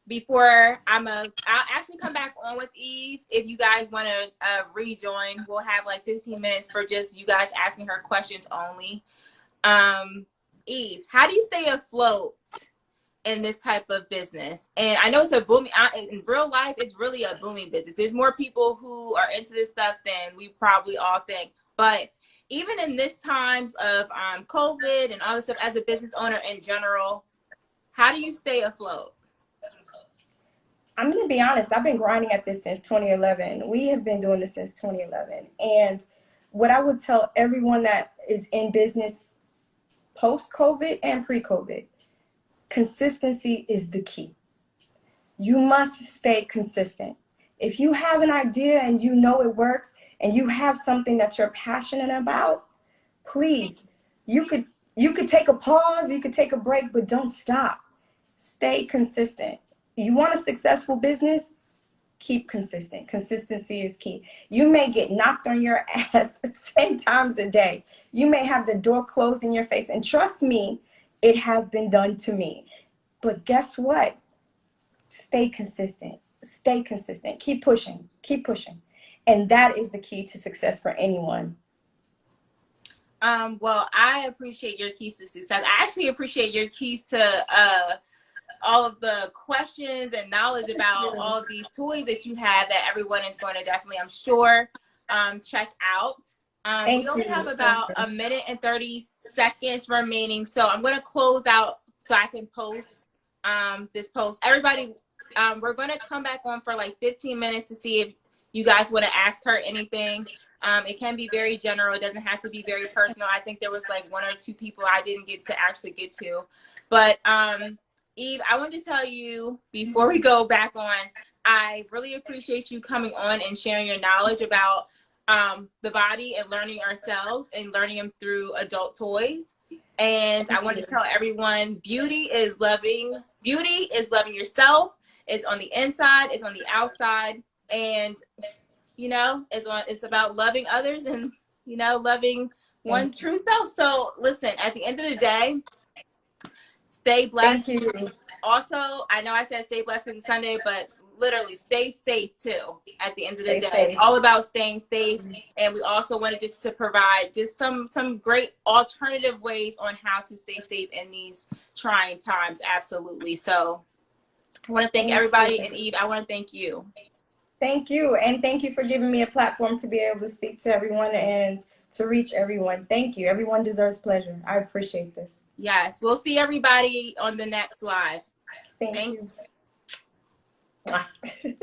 before I'll actually come back on with Eve. If you guys want to rejoin, we'll have like 15 minutes for just you guys asking her questions only. Eve, how do you stay afloat in this type of business? And I know it's a booming, in real life, it's really a booming business. There's more people who are into this stuff than we probably all think. But even in this times of COVID and all this stuff, as a business owner in general, how do you stay afloat? I'm going to be honest, I've been grinding at this since 2011. We have been doing this since 2011. And what I would tell everyone that is in business post-COVID and pre-COVID, consistency is the key. You must stay consistent. If you have an idea and you know it works and you have something that you're passionate about, please, you could take a pause, you could take a break, but don't stop. Stay consistent. You want a successful business? Keep consistent. Consistency is key. You may get knocked on your ass 10 times a day. You may have the door closed in your face. And trust me, it has been done to me. But guess what? Stay consistent. Stay consistent. Keep pushing. Keep pushing. And that is the key to success for anyone. Well, I appreciate your keys to success. I actually appreciate your keys to all of the questions and knowledge about all of these toys that you have that everyone is going to definitely, I'm sure, check out. We only have about a minute and 30 seconds remaining, so I'm going to close out so I can post this post. Everybody, we're going to come back on for like 15 minutes to see if you guys want to ask her anything. It can be very general. It doesn't have to be very personal. I think there was like 1 or 2 people I didn't get to actually get to. But Eve, I want to tell you before we go back on, I really appreciate you coming on and sharing your knowledge about the body and learning ourselves and learning them through adult toys. And I want to tell everyone, beauty is loving yourself. It's on the inside, it's on the outside. And it's about loving others and loving one true self. So listen, at the end of the day, stay blessed. Thank you. Also, I know I said stay blessed because it's Sunday, but literally stay safe too. At the end of the day, Safe. it's all about staying safe. And we also wanted just to provide just some great alternative ways on how to stay safe in these trying times. Absolutely. So I want to thank everybody, and Eve, I want to thank you. Thank you. And thank you for giving me a platform to be able to speak to everyone and to reach everyone. Thank you. Everyone deserves pleasure. I appreciate this. Yes, we'll see everybody on the next live. Thank Thanks. you.